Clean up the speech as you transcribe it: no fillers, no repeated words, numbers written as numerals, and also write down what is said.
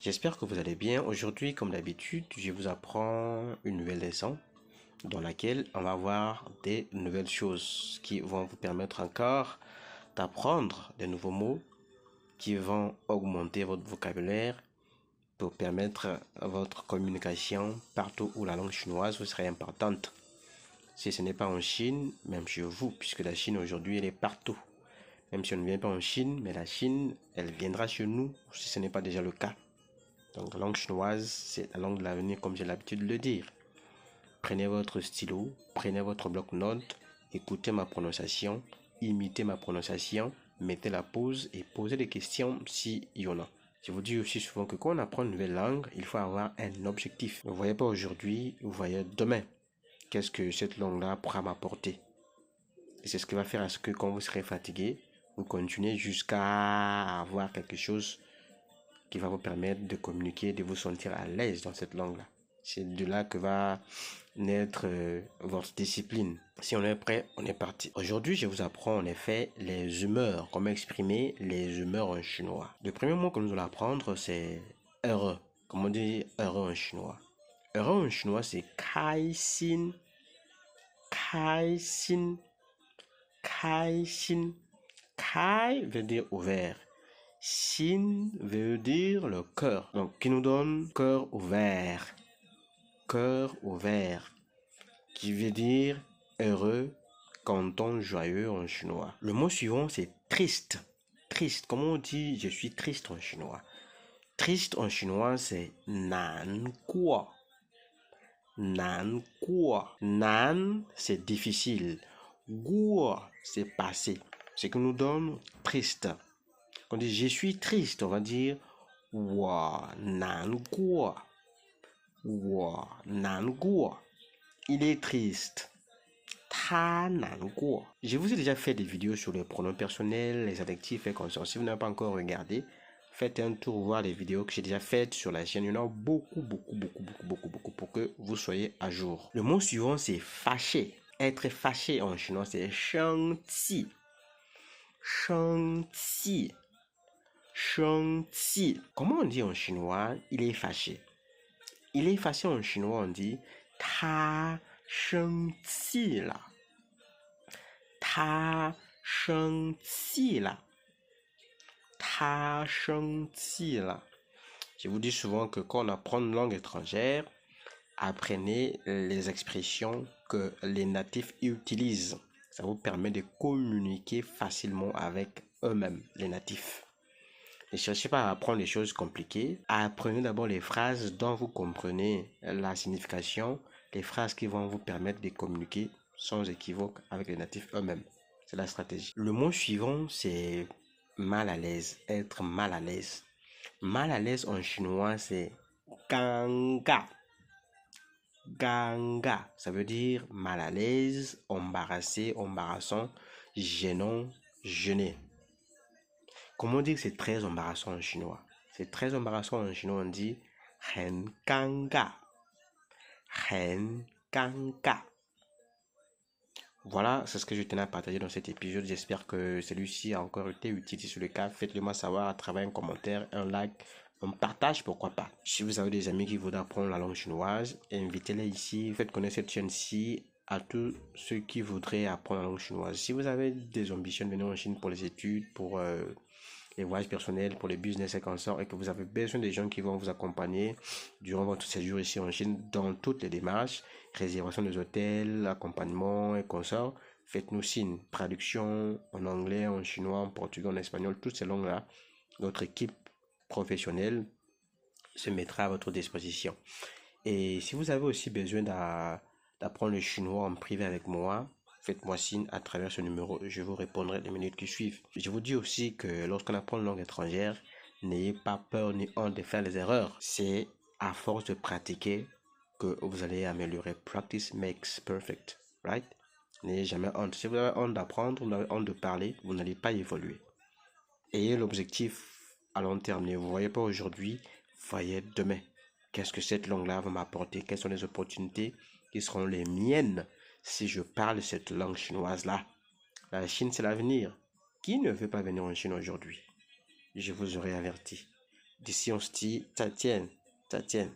J'espère que vous allez bien. Aujourd'hui, comme d'habitude, je vous apprends une nouvelle leçon dans laquelle on va voir des nouvelles choses qui vont vous permettre encore d'apprendre des nouveaux mots qui vont augmenter votre vocabulaire pour permettre votre communication partout où la langue chinoise vous serait importante. Si ce n'est pas en Chine, même chez vous, puisque la Chine aujourd'hui, elle est partout. Même si on ne vient pas en Chine, mais la Chine, elle viendra chez nous si ce n'est pas déjà le cas. Donc, la langue chinoise, c'est la langue de l'avenir, comme j'ai l'habitude de le dire. Prenez votre stylo, prenez votre bloc-notes, écoutez ma prononciation, imitez ma prononciation, mettez la pause et posez des questions s'il y en a. Je vous dis aussi souvent que quand on apprend une nouvelle langue, il faut avoir un objectif. Vous ne voyez pas aujourd'hui, vous voyez demain. Qu'est-ce que cette langue-là pourra m'apporter? Et c'est ce qui va faire à ce que quand vous serez fatigué, vous continuez jusqu'à avoir quelque chose qui va vous permettre de communiquer, de vous sentir à l'aise dans cette langue-là. C'est de là que va naître votre discipline. Si on est prêt, on est parti. Aujourd'hui, je vous apprends en effet les humeurs, comment exprimer les humeurs en chinois. Le premier mot que nous allons apprendre, c'est heureux. Comment on dit heureux en chinois? Heureux en chinois, c'est kai xin. Kai xin. Kai xin. Kai veut dire ouvert. Xin veut dire le cœur. Donc, qui nous donne cœur ouvert. Cœur ouvert. Qui veut dire heureux, content, joyeux en chinois. Le mot suivant, c'est triste. Triste. Comment on dit je suis triste en chinois? Triste en chinois, c'est nan guo. Nan guo. Nan, c'est difficile. Guo, c'est passé. Ce qui nous donne triste. Quand on dit je suis triste, on va dire wa nan guo. Wa nan guo. Il est triste. Ta nan guo. Je vous ai déjà fait des vidéos sur les pronoms personnels, les adjectifs et consorts. Si vous n'avez pas encore regardé, faites un tour voir les vidéos que j'ai déjà faites sur la chaîne. Il y en a beaucoup pour que vous soyez à jour. Le mot suivant, c'est fâché. Être fâché en chinois, c'est shengqi. Shengqi. Shengqi. Comment on dit en chinois, il est fâché? Il est fâché en chinois, on dit ta shengqi la. Ta shengqi la. Ta shengqi la. Je vous dis souvent que quand on apprend une langue étrangère, apprenez les expressions que les natifs utilisent. Ça vous permet de communiquer facilement avec eux-mêmes, les natifs. Ne cherchez pas à apprendre les choses compliquées. Apprenez d'abord les phrases dont vous comprenez la signification, les phrases qui vont vous permettre de communiquer sans équivoque avec les natifs eux-mêmes. C'est la stratégie. Le mot suivant, c'est mal à l'aise, être mal à l'aise. Mal à l'aise en chinois, c'est ganga. Ganga, ça veut dire mal à l'aise, embarrassé, embarrassant, gênant, gêné. Comment dire que c'est très embarrassant en chinois? C'est très embarrassant en chinois, on dit hen ganga. Hen ganga. Voilà, c'est ce que je tenais à partager dans cet épisode. J'espère que celui-ci a encore été utilisé sur le cas. Faites-le moi savoir à travers un commentaire, un like, un partage, pourquoi pas. Si vous avez des amis qui voudraient apprendre la langue chinoise, invitez-les ici. Faites connaître cette chaîne-ci à tous ceux qui voudraient apprendre la langue chinoise. Si vous avez des ambitions de venir en Chine pour les études, pour les voyages personnels, pour les business et consorts, et que vous avez besoin des gens qui vont vous accompagner durant votre séjour ici en Chine dans toutes les démarches, réservation des hôtels, accompagnement et consorts, faites-nous signe. Traduction en anglais, en chinois, en portugais, en espagnol, toutes ces langues-là, notre équipe professionnelle se mettra à votre disposition. Et si vous avez aussi besoin d'apprendre le chinois en privé avec moi, faites-moi signe à travers ce numéro, je vous répondrai les minutes qui suivent. Je vous dis aussi que lorsqu'on apprend une langue étrangère, n'ayez pas peur ni honte de faire les erreurs. C'est à force de pratiquer que vous allez améliorer. Practice makes perfect, right? N'ayez jamais honte. Si vous avez honte d'apprendre, vous avez honte de parler, vous n'allez pas évoluer. Ayez l'objectif à long terme. Ne vous voyez pas aujourd'hui, voyez demain. Qu'est-ce que cette langue-là va m'apporter? Quelles sont les opportunités qui seront les miennes si je parle cette langue chinoise-là? La Chine, c'est l'avenir. Qui ne veut pas venir en Chine aujourd'hui? Je vous aurais averti. D'ici, on se dit, ça tienne, ça tienne.